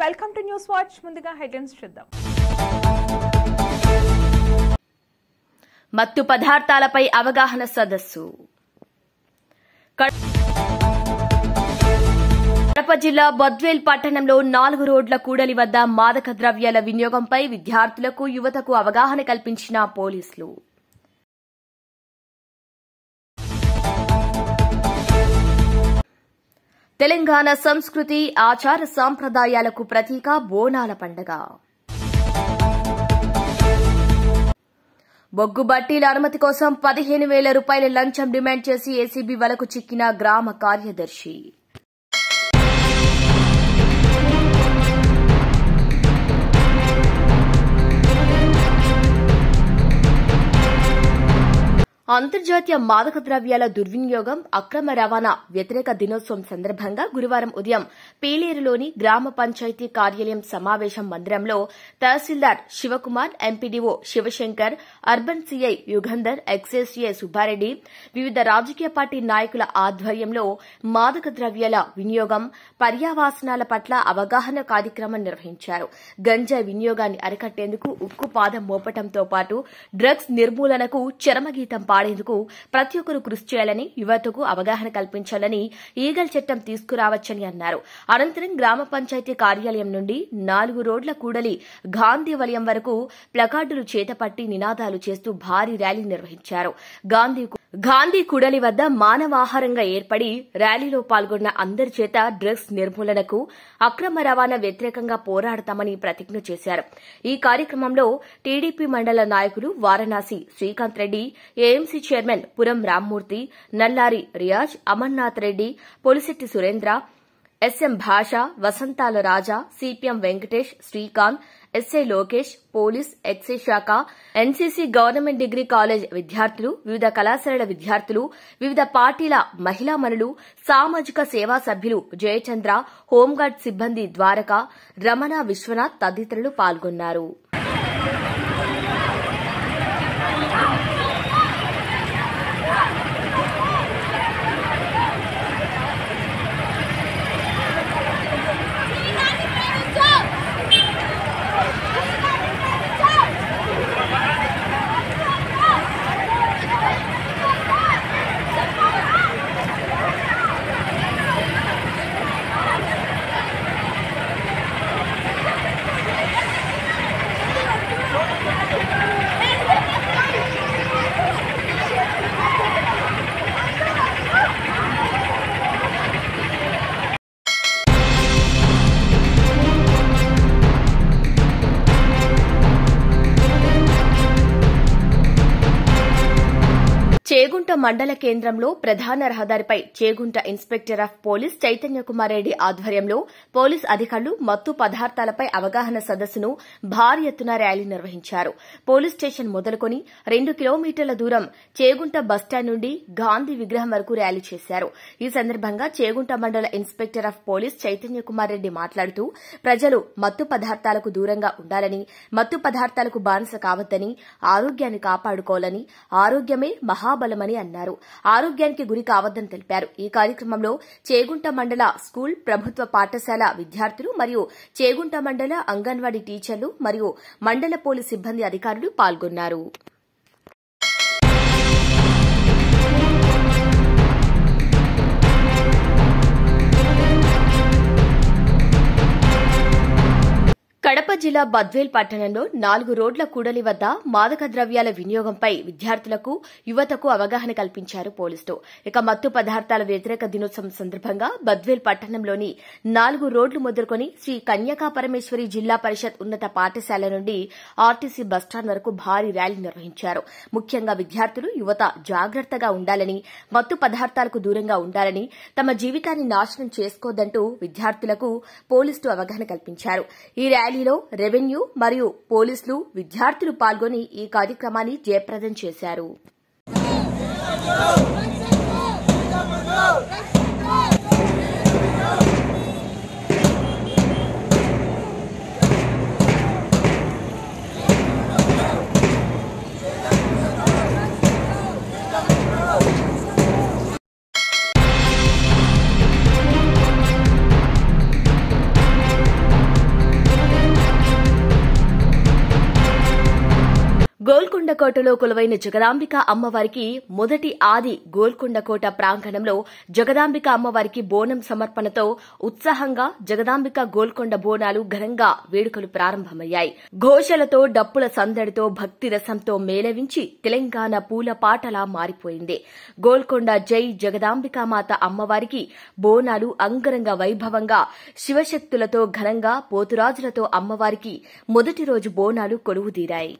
Welcome to news watch. ముందుగా headlines చూద్దాం. మత్తు పదార్థాలపై అవగాహన సదస్సు. కడప జిల్లా బద్వేల్ పట్టణంలో 4 రోడ్ల కూడలి వద్ద మాదక ద్రవ్యాల వినియోగంపై విద్యార్థులకు, యువతకు అవగాహన కల్పించిన పోలీసులు. తెలంగాణ సంస్కృతి, ఆచార సాంప్రదాయాలకు ప్రతీక బోనాల పండుగ. బొగ్గు బట్టీల అనుమతి కోసం 15,000 రూపాయల లంచం డిమాండ్ చేసి ఏసీబీ వలకు చిక్కిన గ్రామ కార్యదర్శి. అంతర్జాతీయ మాదక ద్రవ్యాల దుర్వినియోగం, అక్రమ రవాణా వ్యతిరేక దినోత్సవం సందర్భంగా గురువారం ఉదయం పీలేరులోని గ్రామ పంచాయతీ కార్యాలయం సమావేశం మందిరంలో tahsildar Sivakumar, MPDO Sivashankar, urban CI Yugandhar, excise Subbareddy, వివిధ రాజకీయ పార్టీ నాయకుల ఆధ్వర్యంలో మాదక ద్రవ్యాల వినియోగం, పర్యావసనాల పట్ల అవగాహన కార్యక్రమం నిర్వహించారు. గంజాయి వినియోగాన్ని అరికట్టేందుకు ఉక్కుపాదం మోపటంతో పాటు డ్రగ్స్ నిర్మూలనకు చరమగీతం పాడేందుకు ప్రతి ఒక్కరూ కృషి చేయాలని, యువతకు అవగాహన కల్పించాలని, ఈగల్ చట్టం తీసుకురావచ్చని అన్నారు. అనంతరం గ్రామ పంచాయతీ కార్యాలయం నుండి 4 రోడ్ల కూడలి గాంధీ వలయం వరకు ప్లకార్డులు చేతపట్టి నినాదాలు చేస్తూ భారీ ర్యాలీ నిర్వహించారు. గాంధీ కూడలి వద్ద మానవాహారంగా ఏర్పడి ర్యాలీలో పాల్గొన్న అందరి చేత డ్రగ్స్ నిర్మూలనకు, అక్రమ రవాణా వ్యతిరేకంగా పోరాడతామని ప్రతిజ్ఞ చేశారు. ఈ కార్యక్రమంలో టీడీపీ మండల నాయకులు Varanasi Srikanth Reddy, AMC chairman Puram Rammurthy, Nallari Riyaz, Amarnath Reddy, Polisetti Surendra, SM Basha, Vasanthala Raja, CPM Venkatesh, Srikanth, SI Lokesh, police, excise శాఖ, ఎన్సీసీ గవర్నమెంట్ డిగ్రీ కాలేజ్ విద్యార్థులు, వివిధ కళాశాలల విద్యార్థులు, వివిధ పార్టీల మహిళామణులు, సామాజిక సేవా సభ్యులు జయచంద్ర, హోంగార్డ్ సిబ్బంది ద్వారక, రమణ, విశ్వనాథ్ తదితరులు పాల్గొన్నారు. చేగుంట మండల కేంద్రంలో ప్రధాన రహదారిపై Chegunta inspector of police Chaitanya Kumar Reddy ఆధ్వర్యంలో పోలీస్ అధికారులు మత్తు పదార్థాలపై అవగాహన సదస్సును భారీ ఎత్తున ర్యాలీ నిర్వహించారు. పోలీస్ స్టేషన్ మొదలుకొని 2 కిలోమీటర్ల దూరం చేగుంట బస్టాండ్ నుండి గాంధీ విగ్రహం వరకు ర్యాలీ చేశారు. ఈ సందర్భంగా చేగుంట మండల inspector of police Chaitanya Kumar Reddy మాట్లాడుతూ ప్రజలు మత్తు పదార్థాలకు దూరంగా ఉండాలని, మత్తు పదార్థాలకు బానిస కావద్దని, ఆరోగ్యాన్ని కాపాడుకోవాలని, ఆరోగ్యమే మహాబలమని అన్నారు. ఆరోగ్యానికి గురి కావద్దని తెలిపారు. ఈ కార్యక్రమంలో చేగుంట మండల స్కూల్, ప్రభుత్వ పాఠశాల విద్యార్థులు మరియు చేగుంట మండల అంగన్వాడీ టీచర్లు మరియు మండల పోలీస్ సిబ్బంది అధికారులు పాల్గొన్నారు. కడప జిల్లా బద్వేల్ పట్టణంలో 4 రోడ్ల కూడలి వద్ద మాదక ద్రవ్యాల వినియోగంపై విద్యార్థులకు, యువతకు అవగాహన కల్పించారు పోలీసులు. ఇక మత్తు పదార్థాల వ్యతిరేక దినోత్సవం సందర్భంగా బద్వేల్ పట్టణంలోని 4 రోడ్లు మొదలుకొని శ్రీ కన్యకా పరమేశ్వరి జిల్లా పరిషత్ ఉన్నత పాఠశాల నుండి ఆర్టీసీ బస్టాండ్ వరకు భారీ ర్యాలీ నిర్వహించారు. ముఖ్యంగా విద్యార్థులు, యువత జాగ్రత్తగా ఉండాలని, మత్తు పదార్థాలకు దూరంగా ఉండాలని, తమ జీవితాన్ని నాశనం చేసుకోవద్దంటూ విద్యార్థులకు పోలీసులు అవగాహన కల్పించారు. ఈ ర్యాలీలో రెవెన్యూ మరియు పోలీసులు, విద్యార్థులు పాల్గొని ఈ కార్యక్రమాన్ని జయప్రదం చేశారు. గోల్కొండ కోటలో కొలువైన జగదాంబిక అమ్మవారికి మొదటి ఆది గోల్కొండ కోట ప్రాంగణంలో జగదాంబిక అమ్మవారికి బోనం సమర్పణతో ఉత్సాహంగా జగదాంబిక గోల్కొండ బోనాలు ఘనంగా వేడుకలు ప్రారంభమయ్యాయి. ఘోషలతో డప్పుల సందడితో భక్తి రసంతో మేళవించి తెలంగాణ పూల పాటలా మారిపోయింది. గోల్కొండ జై జగదాంబికామాత అమ్మవారికి బోనాలు అంగరంగ వైభవంగా శివశక్తులతో ఘనంగా పోతురాజులతో అమ్మవారికి మొదటి రోజు బోనాలు కొలువుదీరాయి.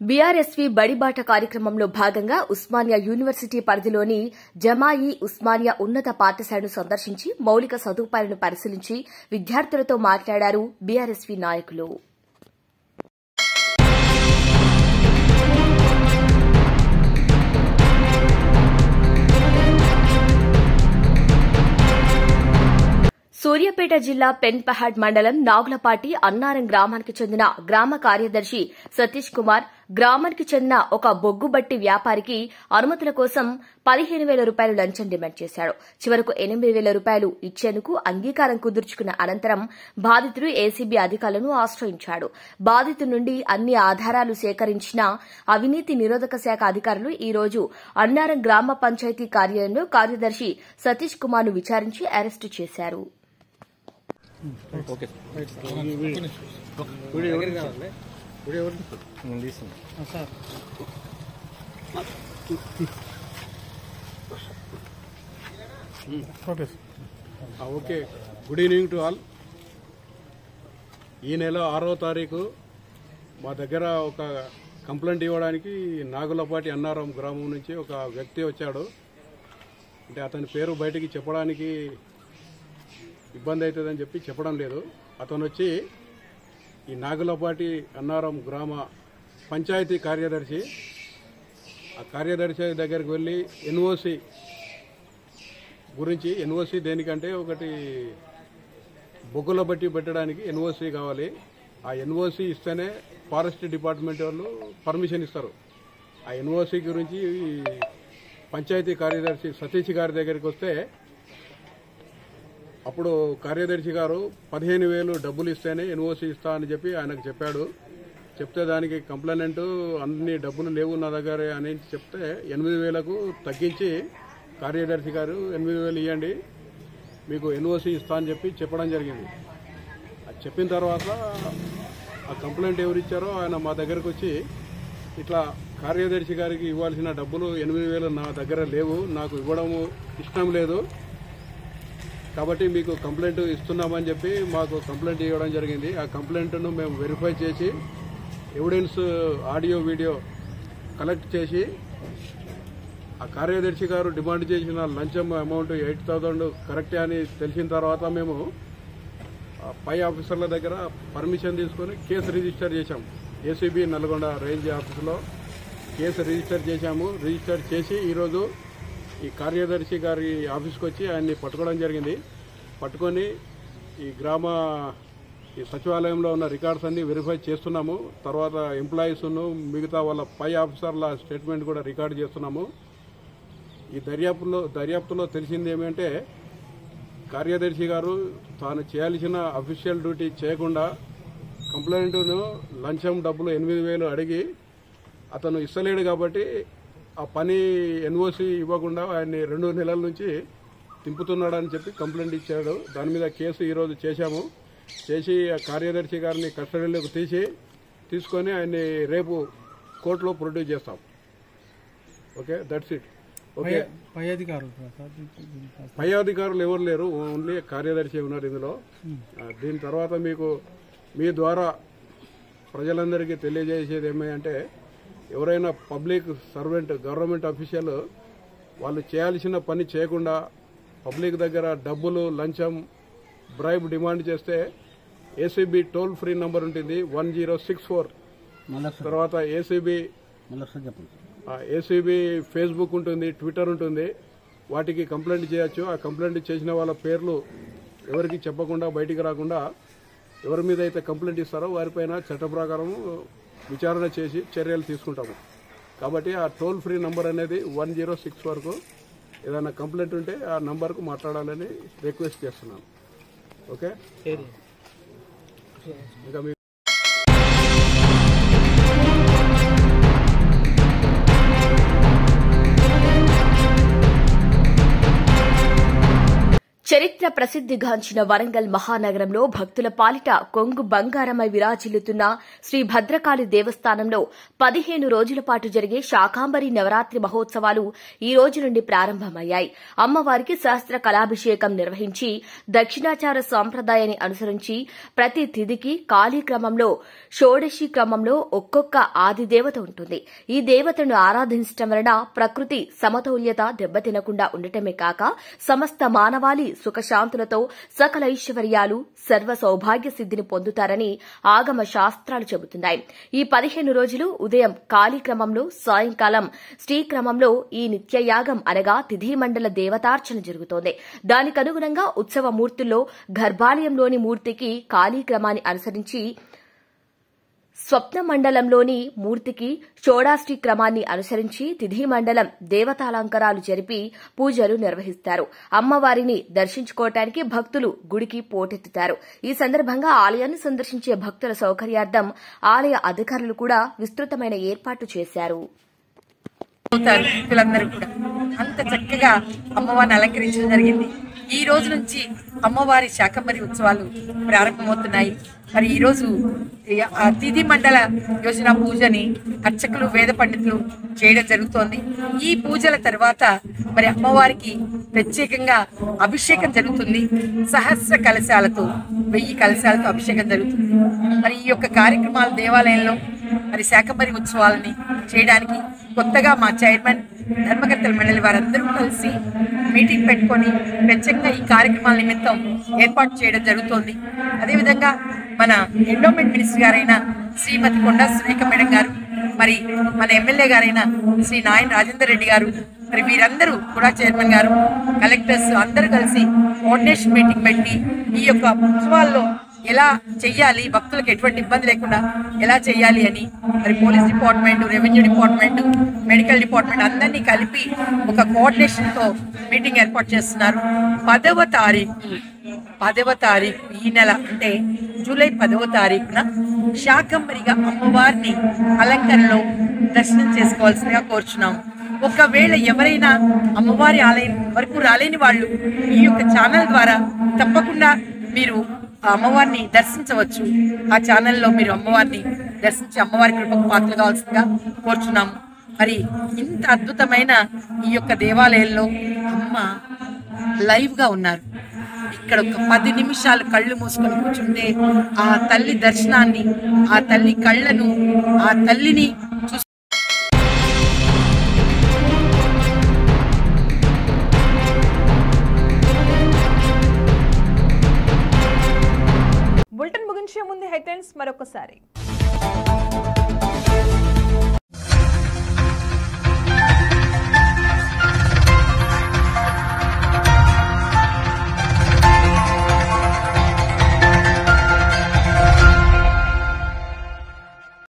బీఆర్ఎస్వీ బడిబాట కార్యక్రమంలో భాగంగా ఉస్మానియా యూనివర్సిటీ పరిధిలోని జమాయి ఉస్మానియా ఉన్నత పాఠశాలను సందర్శించి మౌలిక సదుపాయాలను పరిశీలించి విద్యార్థులతో మాట్లాడారు బీఆర్ఎస్వీ నాయకులు. సూర్యాపేట జిల్లా పెన్పహాడ్ మండలం నాగులపాటి అన్నారం గ్రామానికి చెందిన గ్రామ కార్యదర్శి సతీష్ కుమార్ గ్రామానికి చెందిన ఒక బొగ్గుబట్టి వ్యాపారికి అనుమతుల కోసం 15,000 రూపాయలు లంచం డిమాండ్ చేశాడు. చివరకు 8,000 రూపాయలు ఇచ్చేందుకు అంగీకారం కుదుర్చుకున్న అనంతరం బాధితుడు ఏసీబీ అధికారులను ఆశ్రయించాడు. బాధితుడి నుండి అన్ని ఆధారాలు సేకరించిన అవినీతి నిరోధక శాఖ అధికారులు ఈ రోజు అన్నారం గ్రామ పంచాయతీ కార్యాలయంలో కార్యదర్శి సతీష్ కుమార్ ను విచారించి అరెస్టు చేశారు. Okay, good evening to all. ఈ నెల 6వ తారీఖు మా దగ్గర ఒక కంప్లైంట్ ఇవ్వడానికి నాగులపాటి అన్నారం గ్రామం నుంచి ఒక వ్యక్తి వచ్చాడు. అంటే అతని పేరు బయటికి చెప్పడానికి ఇబ్బంది అవుతుందని చెప్పి చెప్పడం లేదు. అతను వచ్చి ఈ నాగులపాటి అన్నారం గ్రామ పంచాయతీ కార్యదర్శి, ఆ కార్యదర్శి దగ్గరికి వెళ్ళి ఎన్ఓసి గురించి, ఎన్ఓసి దేనికంటే ఒకటి బొగ్గుల బట్టి పెట్టడానికి ఎన్ఓసి కావాలి. ఆ ఎన్ఓసి ఇస్తేనే ఫారెస్ట్ డిపార్ట్మెంట్ వాళ్ళు పర్మిషన్ ఇస్తారు. ఆ ఎన్ఓసి గురించి పంచాయతీ కార్యదర్శి సతీష్ గారి దగ్గరికి వస్తే అప్పుడు కార్యదర్శి గారు 15,000 డబ్బులు ఇస్తేనే ఎన్ఓసి ఇస్తా అని చెప్పి ఆయనకు చెప్పాడు. చెప్తే దానికి కంప్లైంట్ అన్ని డబ్బులు లేవు నా దగ్గర అని చెప్తే 8,000కు తగ్గించి కార్యదర్శి గారు 8,000 ఇవ్వండి మీకు ఎన్ఓసి ఇస్తా అని చెప్పి చెప్పడం జరిగింది. అది చెప్పిన తర్వాత ఆ కంప్లైంట్ ఎవరిచ్చారో ఆయన మా దగ్గరకు వచ్చి ఇట్లా కార్యదర్శి గారికి ఇవ్వాల్సిన డబ్బులు 8,000 నా దగ్గర లేవు, నాకు ఇవ్వడం ఇష్టం లేదు కాబట్టి మీకు కంప్లైంట్ ఇస్తున్నామని చెప్పి మాకు కంప్లైంట్ ఇవ్వడం జరిగింది. ఆ కంప్లైంట్ను మేము వెరిఫై చేసి ఎవిడెన్స్ ఆడియో వీడియో కలెక్ట్ చేసి ఆ కార్యదర్శి గారు డిమాండ్ చేసిన లంచం అమౌంట్ 8,000 కరెక్టే అని తెలిసిన తర్వాత మేము పై ఆఫీసర్ల దగ్గర పర్మిషన్ తీసుకొని కేసు రిజిస్టర్ చేశాం. ఏసీబీ నల్గొండ రేంజ్ ఆఫీసులో కేసు రిజిస్టర్ చేశాము. రిజిస్టర్ చేసి ఈరోజు ఈ కార్యదర్శి గారి ఆఫీస్కి వచ్చి ఆయన్ని పట్టుకోవడం జరిగింది. పట్టుకొని ఈ ఈ సచివాలయంలో ఉన్న రికార్డ్స్ అన్ని వెరిఫై చేస్తున్నాము. తర్వాత ఎంప్లాయీస్ను మిగతా వాళ్ళ పై ఆఫీసర్ల స్టేట్మెంట్ కూడా రికార్డు చేస్తున్నాము. ఈ దర్యాప్తులో తెలిసింది ఏమంటే కార్యదర్శి గారు తాను చేయాల్సిన అఫీషియల్ డ్యూటీ చేయకుండా కంప్లైంట్ను లంచం డబ్బులు 8,000 అడిగి అతను ఇస్తలేడు కాబట్టి ఆ పని ఎన్ఓసి ఇవ్వకుండా ఆయన్ని 2 నెలల నుంచి తింపుతున్నాడని చెప్పి కంప్లైంట్ ఇచ్చాడు. దాని మీద కేసు ఈరోజు చేశాము. చేసి ఆ కార్యదర్శి గారిని కస్టడీలోకి తీసుకొని ఆయన్ని రేపు కోర్టులో ప్రొడ్యూస్ చేస్తాం. Okay, that's it. ఓకే, పై అధికారులు ఎవరు లేరు, ఓన్లీ కార్యదర్శి ఉన్నారు ఇందులో. దీని తర్వాత మీకు మీ ద్వారా ప్రజలందరికీ తెలియజేసేది ఏమంటే ఎవరైనా పబ్లిక్ సర్వెంట్ గవర్నమెంట్ అఫీషియల్ వాళ్ళు చేయాల్సిన పని చేయకుండా పబ్లిక్ దగ్గర డబ్బులు లంచం బ్రైబ్ డిమాండ్ చేస్తే ఏసీబీ టోల్ ఫ్రీ నంబర్ ఉంటుంది 1064. తర్వాత ఏసీబీ ఫేస్బుక్ ఉంటుంది, ట్విట్టర్ ఉంటుంది. వాటికి కంప్లైంట్ చేయొచ్చు. ఆ కంప్లైంట్ చేసిన వాళ్ళ పేర్లు ఎవరికి చెప్పకుండా బయటికి రాకుండా ఎవరి మీద అయితే కంప్లైంట్ ఇస్తారో వారిపైన చట్ట ప్రకారం విచారణ చేసి చర్యలు తీసుకుంటాము. కాబట్టి ఆ టోల్ ఫ్రీ నంబర్ అనేది 106 వరకు ఏదైనా కంప్లైంట్ ఉంటే ఆ నంబర్కు మాట్లాడాలని రిక్వెస్ట్ చేస్తున్నాను. ఓకే, ఇంకా చరిత్ర ప్రసిద్ధిగాంచిన వరంగల్ మహానగరంలో భక్తుల పాలిట కొంగు బంగారమై విరాజిల్లుతున్న శ్రీ భద్రకాళి దేవస్థానంలో 15 రోజుల పాటు జరిగే శాకాంబరి నవరాత్రి మహోత్సవాలు ఈ రోజు నుండి ప్రారంభమయ్యాయి. అమ్మవారికి సహస్ర కళాభిషేకం నిర్వహించి దక్షిణాచార సాంప్రదాయాన్ని అనుసరించి ప్రతి తిథికి కాళీ క్రమంలో షోడశి క్రమంలో ఒక్కొక్క ఆది దేవత ఉంటుంది. ఈ దేవతను ఆరాధించడం వలన ప్రకృతి సమతౌల్యత దెబ్బతినకుండా ఉండటమే కాక సమస్త మానవాళి సుఖశాంతులతో సకల ఐశ్వర్యాలు సర్వ సౌభాగ్య సిద్ధిని పొందుతారని ఆగమ శాస్త్రాలు చెబుతున్నాయి. ఈ 15 రోజులు ఉదయం కాళీక్రమంలో, సాయంకాలం శ్రీక్రమంలో ఈ నిత్యయాగం అనగా తిథిమండల దేవతార్చన జరుగుతోంది. దానికనుగుణంగా ఉత్సవ మూర్తుల్లో గర్భాలయంలోని మూర్తికి కాళీక్రమాన్ని అనుసరించి, స్వప్నమండలంలోని మూర్తికి షోడాష్టి క్రమాన్ని అనుసరించి తిథిమండలం దేవతాలంకరాలు జరిపి పూజలు నిర్వహిస్తారు. అమ్మవారిని దర్శించుకోవటానికి భక్తులు గుడికి పోటెత్తుతారు. ఈ సందర్భంగా ఆలయాన్ని సందర్శించే భక్తుల సౌకర్యార్థం ఆలయ అధికారులు కూడా విస్తృతమైన ఏర్పాట్లు చేశారు. భక్తులందరూ కూడా అంత చక్కగా అమ్మవారిని అలంకరించడం జరిగింది. ఈ రోజు నుంచి అమ్మవారి శాకంబరి ఉత్సవాలు ప్రారంభమవుతున్నాయి. మరి ఈ రోజు తిథి మండల యోజన పూజని అర్చకులు వేద పండితులు చేయడం జరుగుతోంది. ఈ పూజల తర్వాత మరి అమ్మవారికి ప్రత్యేకంగా అభిషేకం జరుగుతుంది. సహస్ర కలశాలతో 1000 కలశాలతో అభిషేకం జరుగుతుంది. మరి ఈ యొక్క కార్యక్రమాలు దేవాలయంలో మరి శాకంబరి ఉత్సవాలని చేయడానికి కొత్తగా మా చైర్మన్ ధర్మకర్తల మండలి వారందరూ కలిసి మీటింగ్ పెట్టుకొని ప్రత్యేకంగా ఈ కార్యక్రమాల నిమిత్తం ఏర్పాటు చేయడం జరుగుతోంది. అదేవిధంగా మన ఎండోమెంట్ మినిస్టర్ గారైన శ్రీమతి కొండా సురేఖ మేడం గారు, మరి మన ఎమ్మెల్యే గారైన శ్రీ నాయన్ రాజేందర్ రెడ్డి గారు, మరి వీరందరూ కూడా చైర్మన్ గారు, కలెక్టర్స్ అందరూ కలిసి కోఆర్డినేషన్ మీటింగ్ పెట్టి ఈ యొక్క ఉత్సవాల్లో ఎలా చెయ్యాలి, భక్తులకు ఎటువంటి ఇబ్బంది లేకుండా ఎలా చెయ్యాలి అని మరి police department, revenue department, medical department అందరినీ కలిపి ఒక కోఆర్డినేషన్తో మీటింగ్ ఏర్పాటు చేస్తున్నారు. 10వ తారీఖు ఈ నెల అంటే జూలై 10వ తారీఖున శాకంబరిగా అమ్మవారిని అలంకరణలో దర్శనం చేసుకోవాల్సిందిగా కోరుచున్నాము. ఒకవేళ ఎవరైనా అమ్మవారి ఆలయం వరకు రాలేని వాళ్ళు ఈ యొక్క ఛానల్ ద్వారా తప్పకుండా మీరు అమ్మవారిని దర్శించవచ్చు. ఆ ఛానల్లో మీరు అమ్మవారిని దర్శించి అమ్మవారి కృపకు పాత్రలు కావాల్సిందిగా కోరుచున్నాము. మరి ఇంత అద్భుతమైన ఈ యొక్క దేవాలయంలో అమ్మ లైవ్గా ఉన్నారు. ఇక్కడ ఒక 10 నిమిషాలు కళ్ళు మూసుకొని కూర్చుంటే ఆ తల్లి దర్శనాన్ని, ఆ తల్లి కళ్ళను, ఆ తల్లిని చూసి బులెటిన్ ముగించే ముందు హెడ్లైన్స్ మరొకసారి.